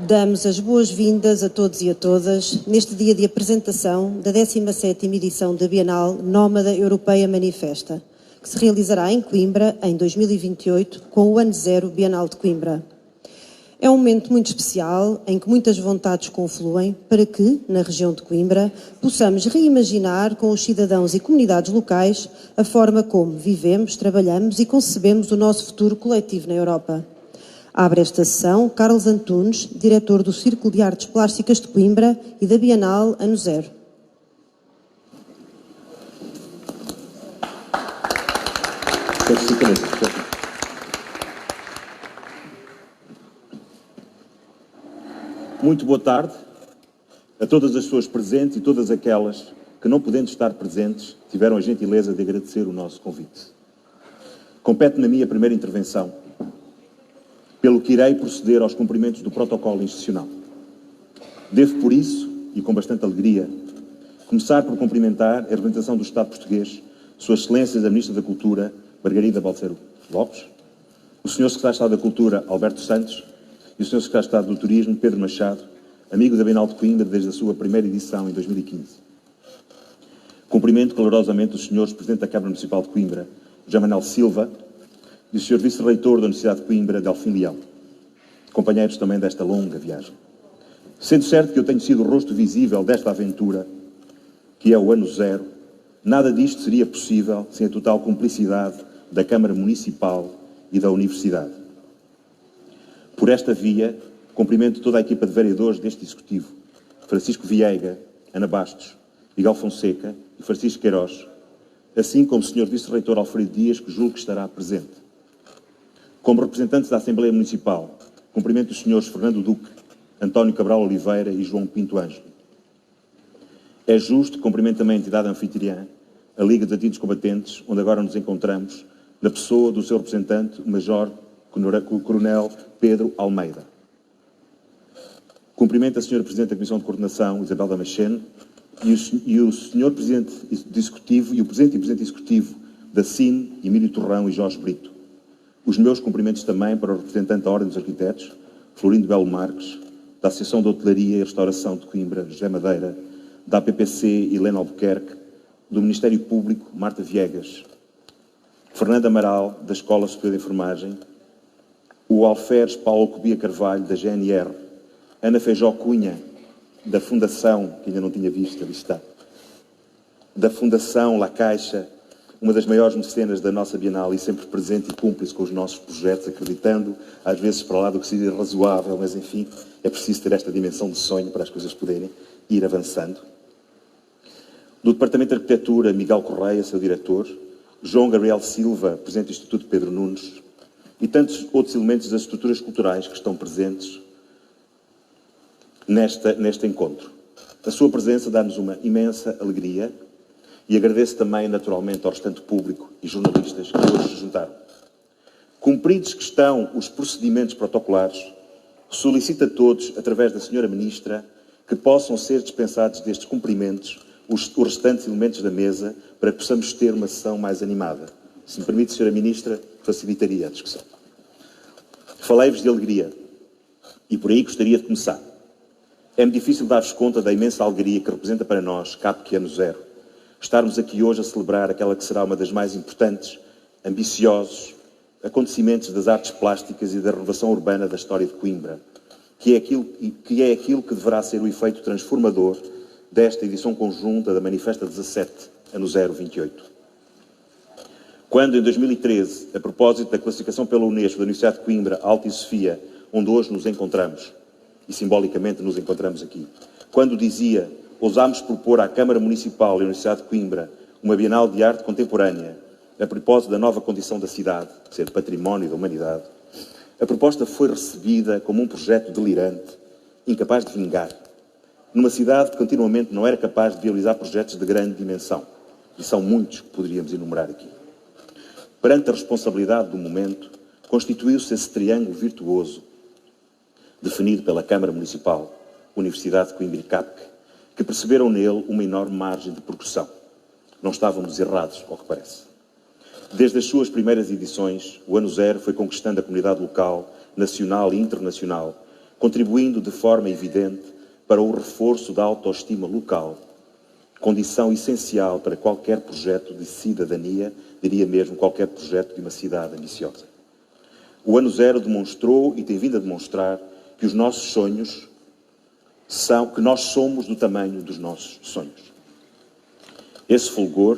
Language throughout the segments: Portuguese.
Damos as boas-vindas a todos e a todas neste dia de apresentação da 17ª edição da Bienal Nómada Europeia Manifesta, que se realizará em Coimbra em 2028 com o Ano Zero Bienal de Coimbra. É um momento muito especial em que muitas vontades confluem para que, na região de Coimbra, possamos reimaginar com os cidadãos e comunidades locais a forma como vivemos, trabalhamos e concebemos o nosso futuro coletivo na Europa. Abre esta sessão Carlos Antunes, diretor do Círculo de Artes Plásticas de Coimbra e da Bienal Ano Zero. Muito boa tarde a todas as pessoas presentes e todas aquelas que, não podendo estar presentes, tiveram a gentileza de agradecer o nosso convite. Compete-me a minha primeira intervenção, pelo que irei proceder aos cumprimentos do protocolo institucional. Devo, por isso, e com bastante alegria, começar por cumprimentar a representação do Estado português, Sua Excelência da Ministra da Cultura, Margarida Balseiro Lopes, o Sr. Secretário de Estado da Cultura, Alberto Santos, e o Sr. Secretário de Estado do Turismo, Pedro Machado, amigo da Bienal de Coimbra desde a sua primeira edição em 2015. Cumprimento calorosamente os Srs. Presidente da Câmara Municipal de Coimbra, José Manuel Silva, e o Sr. Vice-Reitor da Universidade de Coimbra, Delfim Leão, companheiros também desta longa viagem. Sendo certo que eu tenho sido o rosto visível desta aventura, que é o Ano Zero, nada disto seria possível sem a total cumplicidade da Câmara Municipal e da Universidade. Por esta via, cumprimento toda a equipa de vereadores deste Executivo, Francisco Vieiga, Ana Bastos, Miguel Fonseca e Francisco Queiroz, assim como o Sr. Vice-Reitor Alfredo Dias, que julgo que estará presente. Como representantes da Assembleia Municipal, cumprimento os Srs. Fernando Duque, António Cabral Oliveira e João Pinto Ângelo. É justo que cumprimento também a entidade anfitriã, a Liga dos Antigos Combatentes, onde agora nos encontramos, na pessoa do seu representante, o Major Coronel Pedro Almeida. Cumprimento a Sra. Presidente da Comissão de Coordenação, Isabel Damasceno, e o Sr. Presidente Executivo e o Presidente e Presidente Executivo da SIN, Emílio Torrão e Jorge Brito. Os meus cumprimentos também para o representante da Ordem dos Arquitetos, Florindo Belo Marques, da Associação de Hotelaria e Restauração de Coimbra, José Madeira, da APPC, Helena Albuquerque, do Ministério Público, Marta Viegas, Fernando Amaral, da Escola Superior de Enfermagem, o Alferes Paulo Cobia Carvalho, da GNR, Ana Feijó Cunha, da Fundação, que ainda não tinha visto, ali está, da Fundação La Caixa, uma das maiores mecenas da nossa Bienal e sempre presente e cúmplice com os nossos projetos, acreditando, às vezes para lá do que seria razoável, mas enfim, é preciso ter esta dimensão de sonho para as coisas poderem ir avançando. Do Departamento de Arquitetura, Miguel Correia, seu diretor, João Gabriel Silva, Presidente do Instituto Pedro Nunes, e tantos outros elementos das estruturas culturais que estão presentes neste encontro. A sua presença dá-nos uma imensa alegria e agradeço também, naturalmente, ao restante público e jornalistas que hoje se juntaram. Cumpridos que estão os procedimentos protocolares, solicito a todos, através da Sra. Ministra, que possam ser dispensados destes cumprimentos os restantes elementos da mesa para que possamos ter uma sessão mais animada. Se me permite, Sra. Ministra, facilitaria a discussão. Falei-vos de alegria e por aí gostaria de começar. É-me difícil dar-vos conta da imensa alegria que representa para nós, CAPC Ano Zero, estarmos aqui hoje a celebrar aquela que será uma das mais importantes, ambiciosos acontecimentos das artes plásticas e da renovação urbana da história de Coimbra, que é aquilo que deverá ser o efeito transformador desta edição conjunta da Manifesta 17, Ano Zero 28. Quando, em 2013, a propósito da classificação pela Unesco da Universidade de Coimbra, Alta e Sofia, onde hoje nos encontramos, e simbolicamente nos encontramos aqui, quando dizia, ousámos propor à Câmara Municipal e à Universidade de Coimbra uma Bienal de Arte Contemporânea, a propósito da nova condição da cidade, ser património da humanidade, a proposta foi recebida como um projeto delirante, incapaz de vingar, numa cidade que continuamente não era capaz de viabilizar projetos de grande dimensão. E são muitos que poderíamos enumerar aqui. Perante a responsabilidade do momento, constituiu-se esse triângulo virtuoso, definido pela Câmara Municipal, Universidade de Coimbra e CAPC, que perceberam nele uma enorme margem de progressão. Não estávamos errados, ao que parece. Desde as suas primeiras edições, o Ano Zero foi conquistando a comunidade local, nacional e internacional, contribuindo de forma evidente para o reforço da autoestima local, condição essencial para qualquer projeto de cidadania, diria mesmo qualquer projeto de uma cidade ambiciosa. O Ano Zero demonstrou e tem vindo a demonstrar que os nossos sonhos que nós somos do tamanho dos nossos sonhos. Esse fulgor,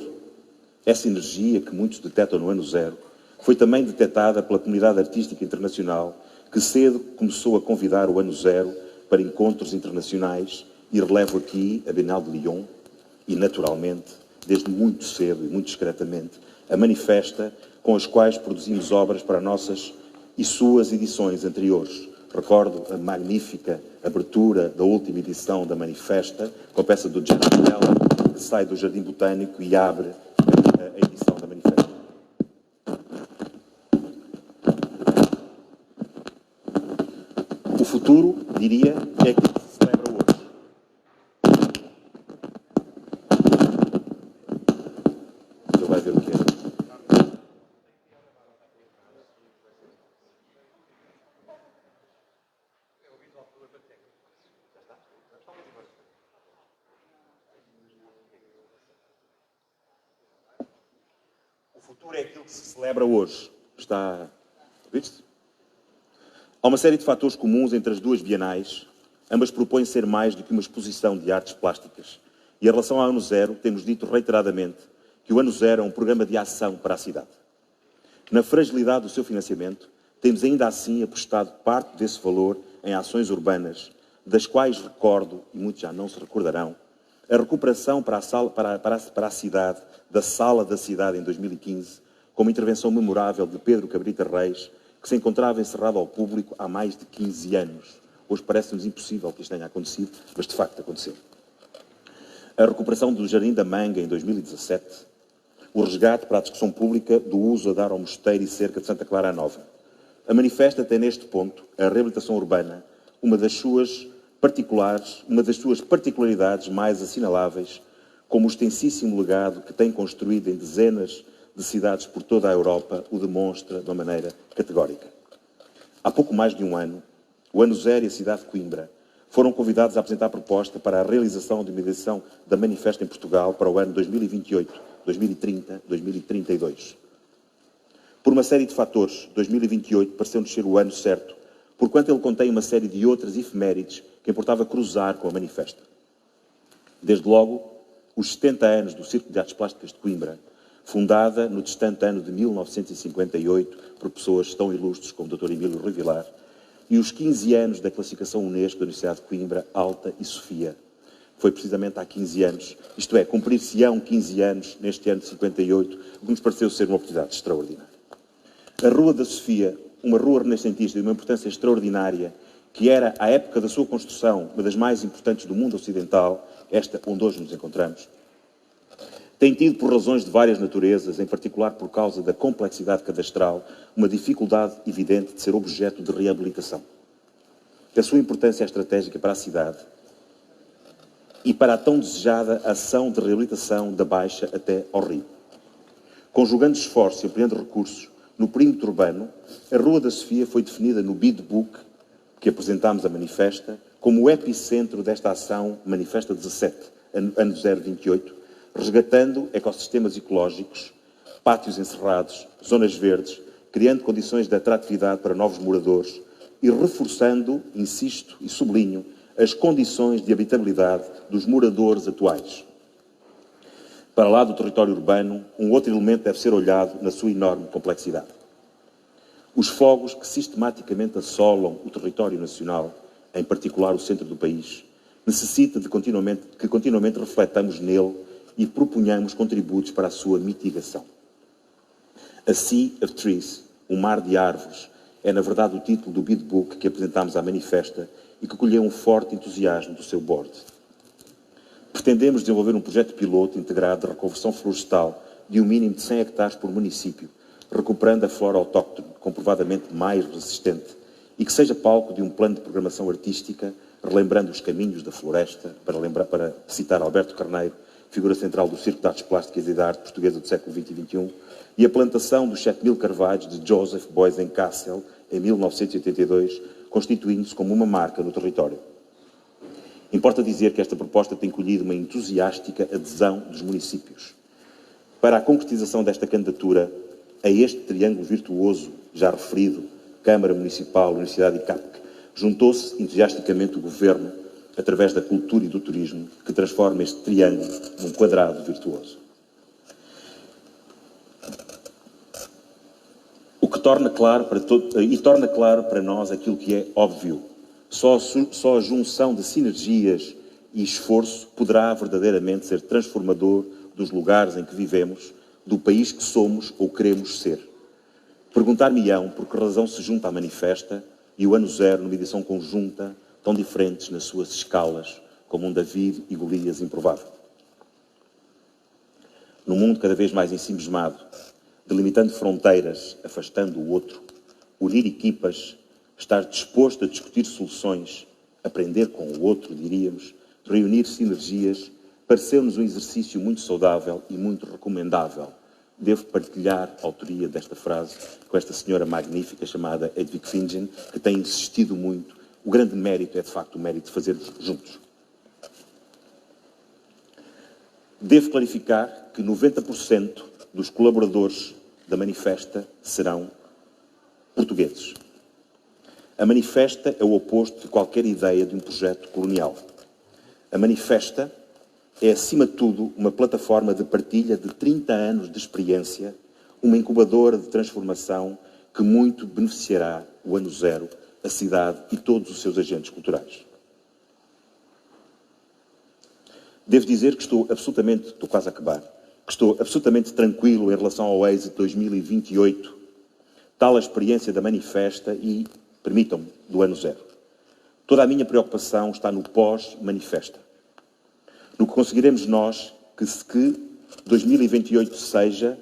essa energia que muitos detectam no Ano Zero, foi também detectada pela comunidade artística internacional, que cedo começou a convidar o Ano Zero para encontros internacionais, e relevo aqui a Bienal de Lyon e, naturalmente, desde muito cedo e muito discretamente, a Manifesta, com as quais produzimos obras para nossas e suas edições anteriores. Recordo a magnífica abertura da última edição da Manifesta, com a peça do Janet Bell, que sai do Jardim Botânico e abre a edição da Manifesta. O futuro, diria, é aquilo que se celebra hoje. Ele vai ver o que é. O futuro é aquilo que se celebra hoje. Está... Viste? Há uma série de fatores comuns entre as duas bienais. Ambas propõem ser mais do que uma exposição de artes plásticas. E em relação ao Ano Zero, temos dito reiteradamente que o Ano Zero é um programa de ação para a cidade. Na fragilidade do seu financiamento, temos ainda assim apostado parte desse valor em ações urbanas, das quais recordo, e muitos já não se recordarão, a recuperação para a cidade, da Sala da Cidade em 2015, com uma intervenção memorável de Pedro Cabrita Reis, que se encontrava encerrado ao público há mais de 15 anos. Hoje parece-nos impossível que isto tenha acontecido, mas de facto aconteceu. A recuperação do Jardim da Manga em 2017, o resgate para a discussão pública do uso a dar ao mosteiro e cerca de Santa Clara a Nova. A Manifesta tem neste ponto a reabilitação urbana, uma das suas particularidades mais assinaláveis, como o extensíssimo legado que tem construído em dezenas de cidades por toda a Europa o demonstra de uma maneira categórica. Há pouco mais de um ano, o Ano Zero e a cidade de Coimbra foram convidados a apresentar a proposta para a realização de uma edição da Manifesta em Portugal para o ano 2028, 2030, 2032. Por uma série de fatores, 2028 pareceu-nos ser o ano certo, porquanto ele contém uma série de outras efemérides que importava cruzar com a Manifesta. Desde logo, os 70 anos do Círculo de Artes Plásticas de Coimbra, fundada no distante ano de 1958 por pessoas tão ilustres como o Dr. Emílio Rui Vilar, e os 15 anos da classificação Unesco da Universidade de Coimbra, Alta e Sofia. Foi precisamente há 15 anos, isto é, cumprir-se-ão 15 anos neste ano de 58, o que nos pareceu ser uma oportunidade extraordinária. A Rua da Sofia, uma rua renascentista de uma importância extraordinária, que era, à época da sua construção, uma das mais importantes do mundo ocidental, esta onde hoje nos encontramos, tem tido, por razões de várias naturezas, em particular por causa da complexidade cadastral, uma dificuldade evidente de ser objeto de reabilitação. A sua importância é estratégica para a cidade e para a tão desejada ação de reabilitação da Baixa até ao Rio. Conjugando esforços e ampliando recursos, no perímetro urbano, a Rua da Sofia foi definida no Bid Book, que apresentámos a Manifesta, como o epicentro desta ação Manifesta 17, ano 028, resgatando ecossistemas ecológicos, pátios encerrados, zonas verdes, criando condições de atratividade para novos moradores e reforçando, insisto e sublinho, as condições de habitabilidade dos moradores atuais. Para lá do território urbano, um outro elemento deve ser olhado na sua enorme complexidade. Os fogos que sistematicamente assolam o território nacional, em particular o centro do país, necessita de que continuamente refletamos nele e proponhamos contributos para a sua mitigação. A Sea of Trees, um mar de árvores, é na verdade o título do Bid Book que apresentámos à Manifesta e que colheu um forte entusiasmo do seu board. Pretendemos desenvolver um projeto piloto integrado de reconversão florestal de um mínimo de 100 hectares por município, recuperando a flora autóctone, comprovadamente mais resistente, e que seja palco de um plano de programação artística, relembrando os caminhos da floresta, para citar Alberto Carneiro, figura central do Círculo de Artes Plásticas e da Arte Portuguesa do século XX e XXI, e a plantação dos 7.000 carvalhos de Joseph Boysen Castle em 1982, constituindo-se como uma marca no território. Importa dizer que esta proposta tem colhido uma entusiástica adesão dos municípios. Para a concretização desta candidatura a este triângulo virtuoso, já referido, Câmara Municipal, Universidade e CAPC, juntou-se entusiasticamente o Governo, através da cultura e do turismo, que transforma este triângulo num quadrado virtuoso. O que torna claro para nós aquilo que é óbvio. Só a junção de sinergias e esforço poderá verdadeiramente ser transformador dos lugares em que vivemos, do país que somos ou queremos ser. Perguntar-me-ão por que razão se junta a Manifesta e o Ano Zero numa edição conjunta, tão diferentes nas suas escalas, como um David e Golias improvável. Num mundo cada vez mais ensimismado, delimitando fronteiras, afastando o outro, unir equipas, estar disposto a discutir soluções, aprender com o outro, diríamos, reunir sinergias, pareceu-nos um exercício muito saudável e muito recomendável. Devo partilhar a autoria desta frase com esta senhora magnífica chamada Hedwig Fingen, que tem insistido muito. O grande mérito é, de facto, o mérito de fazermos juntos. Devo clarificar que 90% dos colaboradores da Manifesta serão portugueses. A Manifesta é o oposto de qualquer ideia de um projeto colonial. A Manifesta é, acima de tudo, uma plataforma de partilha de 30 anos de experiência, uma incubadora de transformação que muito beneficiará o Ano Zero, a cidade e todos os seus agentes culturais. Devo dizer que estou quase a acabar, que estou absolutamente tranquilo em relação ao êxito de 2028, tal a experiência da Manifesta e, permitam-me, do Ano Zero. Toda a minha preocupação está no pós-Manifesta. No que conseguiremos nós que 2028 seja...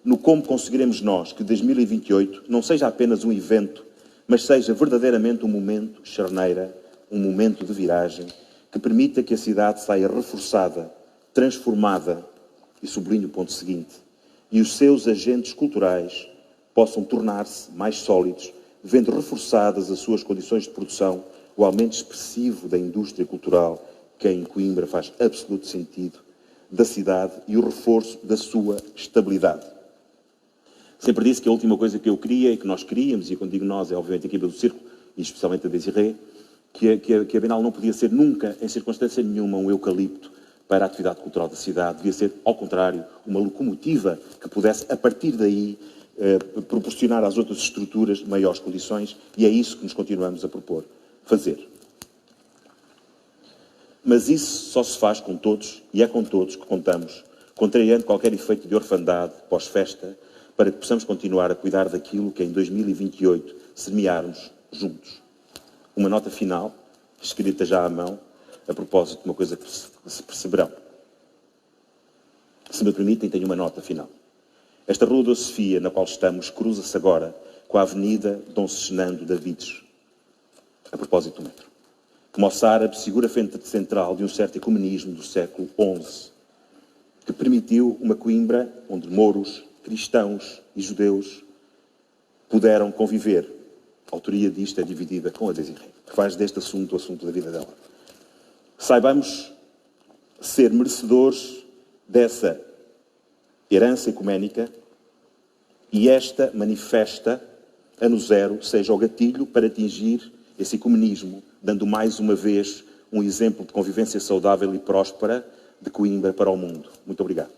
no como conseguiremos nós que 2028 não seja apenas um evento, mas seja verdadeiramente um momento charneira, um momento de viragem, que permita que a cidade saia reforçada, transformada, e sublinho o ponto seguinte, e os seus agentes culturais possam tornar-se mais sólidos, vendo reforçadas as suas condições de produção, o aumento expressivo da indústria cultural, que em Coimbra faz absoluto sentido, da cidade e o reforço da sua estabilidade. Sempre disse que a última coisa que eu queria e que nós queríamos, e quando digo nós é obviamente a equipa do Circo, e especialmente a Desirê, que a Bienal não podia ser nunca, em circunstância nenhuma, um eucalipto para a atividade cultural da cidade, devia ser, ao contrário, uma locomotiva que pudesse, a partir daí, proporcionar às outras estruturas maiores condições, e é isso que nos continuamos a propor fazer. Mas isso só se faz com todos, e é com todos que contamos, contrariando qualquer efeito de orfandade pós-festa, para que possamos continuar a cuidar daquilo que em 2028 semearmos juntos. Uma nota final, escrita já à mão, a propósito de uma coisa que se perceberão. Se me permitem, tenho uma nota final. Esta Rua da Sofia, na qual estamos, cruza-se agora com a Avenida Dom Segenando Davides, a propósito do metro. Que moçárabe segura a frente central de um certo ecumenismo do século XI, que permitiu uma Coimbra onde mouros, cristãos e judeus puderam conviver. A autoria disto é dividida com a Desirê, que faz deste assunto o assunto da vida dela. Saibamos ser merecedores dessa herança ecuménica e esta Manifesta, Ano Zero, seja o gatilho para atingir esse ecumenismo, dando mais uma vez um exemplo de convivência saudável e próspera de Coimbra para o mundo. Muito obrigado.